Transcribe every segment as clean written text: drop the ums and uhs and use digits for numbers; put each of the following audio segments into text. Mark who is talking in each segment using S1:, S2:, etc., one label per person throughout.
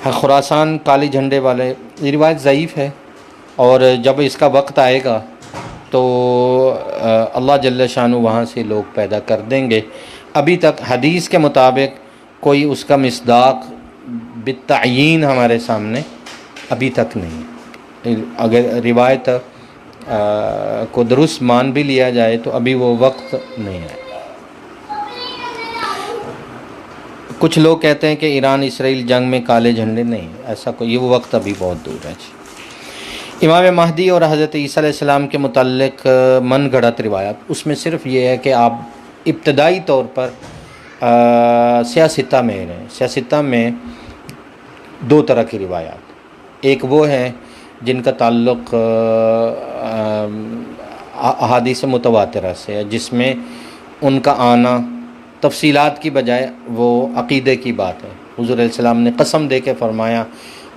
S1: خراسان کالے جھنڈے والے، یہ روایت ضعیف ہے، اور جب اس کا وقت آئے گا تو اللہ جل شانہ وہاں سے لوگ پیدا کر دیں گے۔ ابھی تک حدیث کے مطابق کوئی اس کا مصداق بالتعیین ہمارے سامنے ابھی تک نہیں ہے۔ اگر روایت کو درست مان بھی لیا جائے تو ابھی وہ وقت نہیں ہے۔ کچھ لوگ کہتے ہیں کہ ایران اسرائیل جنگ میں کالے جھنڈے نہیں، ایسا کوئی، وہ وقت ابھی بہت دور ہے جی۔ امام مہدی اور حضرت عیسیٰ علیہ السلام کے متعلق من گھڑت روایات، اس میں صرف یہ ہے کہ آپ ابتدائی طور پر سیاستہ میں رہیں۔ سیاستہ میں دو طرح کی روایات، ایک وہ ہیں جن کا تعلق احادیث متواترہ سے ہے، جس میں ان کا آنا تفصیلات کی بجائے وہ عقیدے کی بات ہے۔ حضور علیہ السلام نے قسم دے کے فرمایا،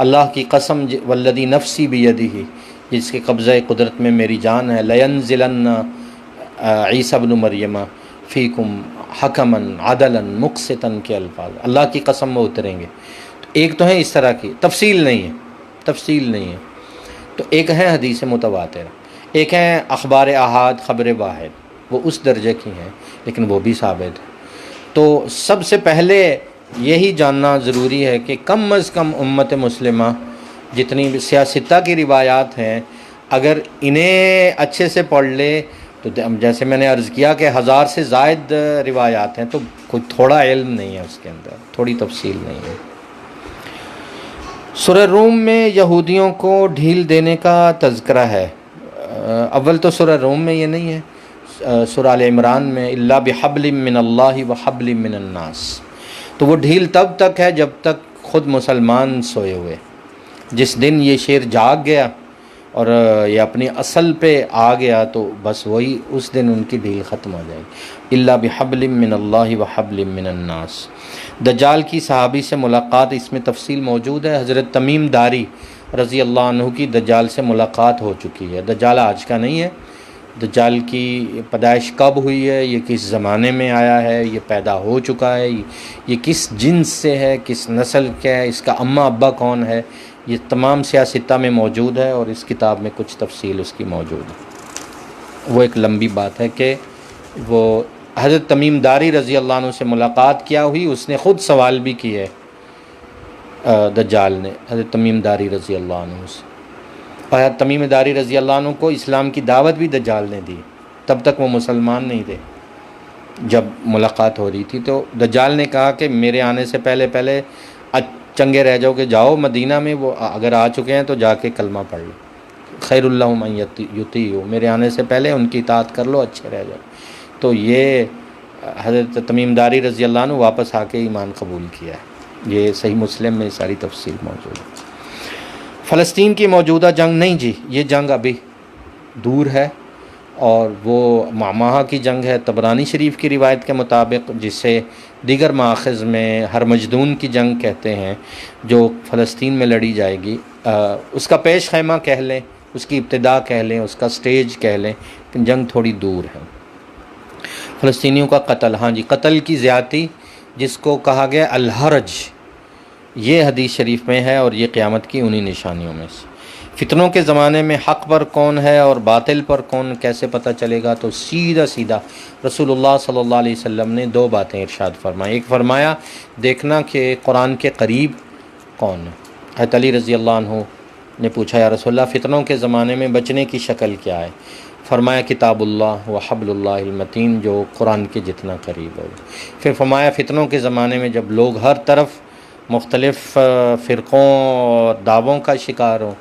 S1: اللہ کی قسم والذی نفسی بیدہ، جس کے قبضہ قدرت میں میری جان ہے، لینزلن عیسیٰ ابن مریم فیکم حکما عدلا مقسطا کے الفاظ، اللہ کی قسم وہ اتریں گے۔ تو ایک تو ہے اس طرح کی تفصیل نہیں ہے، تو ایک ہے حدیث متواتر، ایک ہے اخبار احاد، خبر واحد، وہ اس درجے کی ہیں لیکن وہ بھی ثابت ہے۔ تو سب سے پہلے یہی جاننا ضروری ہے کہ کم از کم امت مسلمہ جتنی بھی سیاستہ کی روایات ہیں، اگر انہیں اچھے سے پڑھ لے تو جیسے میں نے عرض کیا کہ 1000 سے زائد روایات ہیں، تو کوئی تھوڑا علم نہیں ہے اس کے اندر، تھوڑی تفصیل نہیں ہے۔ سورہ روم میں یہودیوں کو ڈھیل دینے کا تذکرہ ہے۔ اول تو سورہ روم میں یہ نہیں ہے، سورہ آل عمران میں الا بحبل من اللہ وحبل من الناس، تو وہ ڈھیل تب تک ہے جب تک خود مسلمان سوئے ہوئے۔ جس دن یہ شیر جاگ گیا اور یہ اپنی اصل پہ آ گیا تو بس وہی اس دن ان کی ڈھیل ختم ہو جائے گی۔ الا بحبل من اللہ وحبل من الناس۔ دجال کی صحابی سے ملاقات، اس میں تفصیل موجود ہے۔ حضرت تمیم داری رضی اللہ عنہ کی دجال سے ملاقات ہو چکی ہے۔ دجال آج کا نہیں ہے، دجال کی پیدائش کب ہوئی ہے، یہ کس زمانے میں آیا ہے، یہ پیدا ہو چکا ہے، یہ کس جنس سے ہے، کس نسل کا ہے، اس کا اماں ابا کون ہے، یہ تمام سیاستہ میں موجود ہے، اور اس کتاب میں کچھ تفصیل اس کی موجود ہے۔ وہ ایک لمبی بات ہے کہ وہ حضرت تمیم داری رضی اللہ عنہ سے ملاقات کیا ہوئی، اس نے خود سوال بھی کیے دجال نے حضرت تمیم داری رضی اللہ عنہ سے، اور حضرت تمیم داری رضی اللہ عنہ کو اسلام کی دعوت بھی دجال نے دی، تب تک وہ مسلمان نہیں تھے۔ جب ملاقات ہو رہی تھی تو دجال نے کہا کہ میرے آنے سے پہلے چنگے رہ جاؤ، کہ جاؤ مدینہ میں، وہ اگر آ چکے ہیں تو جا کے کلمہ پڑھ لو، خیر اللہم ان یطیعوا، میرے آنے سے پہلے ان کی اطاعت کر لو، اچھے رہ جاؤ۔ تو یہ حضرت تمیم داری رضی اللہ عنہ واپس آ کے ایمان قبول کیا ہے۔ یہ صحیح مسلم میں ساری تفصیل موجود ہے۔ فلسطین کی موجودہ جنگ نہیں جی، یہ جنگ ابھی دور ہے، اور وہ معماہا کی جنگ ہے طبرانی شریف کی روایت کے مطابق، جسے دیگر مآخذ میں ہرمجدون کی جنگ کہتے ہیں، جو فلسطین میں لڑی جائے گی۔ اس کا پیش خیمہ کہہ لیں، اس کی ابتدا کہہ لیں، اس کا سٹیج کہہ لیں، لیکن جنگ تھوڑی دور ہے۔ فلسطینیوں کا قتل، ہاں جی، قتل کی زیادتی جس کو کہا گیا الحرج، یہ حدیث شریف میں ہے، اور یہ قیامت کی انہی نشانیوں میں سے۔ فتنوں کے زمانے میں حق پر کون ہے اور باطل پر کون کیسے پتہ چلے گا؟ تو سیدھا رسول اللہ صلی اللہ علیہ وسلم نے دو باتیں ارشاد فرمائی۔ ایک فرمایا دیکھنا کہ قرآن کے قریب کون ہے۔ حضرت علی رضی اللہ عنہ نے پوچھا یا رسول اللہ فتنوں کے زمانے میں بچنے کی شکل کیا ہے؟ فرمایا کتاب اللہ و حبل اللہ المتین، جو قرآن کے جتنا قریب ہو۔ پھر فرمایا فتنوں کے زمانے میں جب لوگ ہر طرف مختلف فرقوں اور دعووں کا شکار ہوں،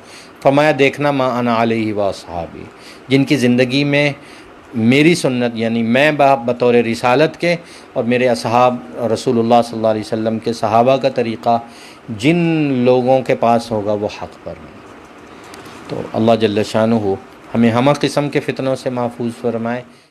S1: فرمایا دیکھنا ما انا علیہ و اصحابی، جن کی زندگی میں میری سنت، یعنی میں بطور رسالت کے، اور میرے اصحاب رسول اللہ صلی اللہ علیہ وسلم کے صحابہ کا طریقہ جن لوگوں کے پاس ہوگا وہ حق پر ہے۔ تو اللہ جل شانہ ہمیں ہمہ قسم کے فتنوں سے محفوظ فرمائے۔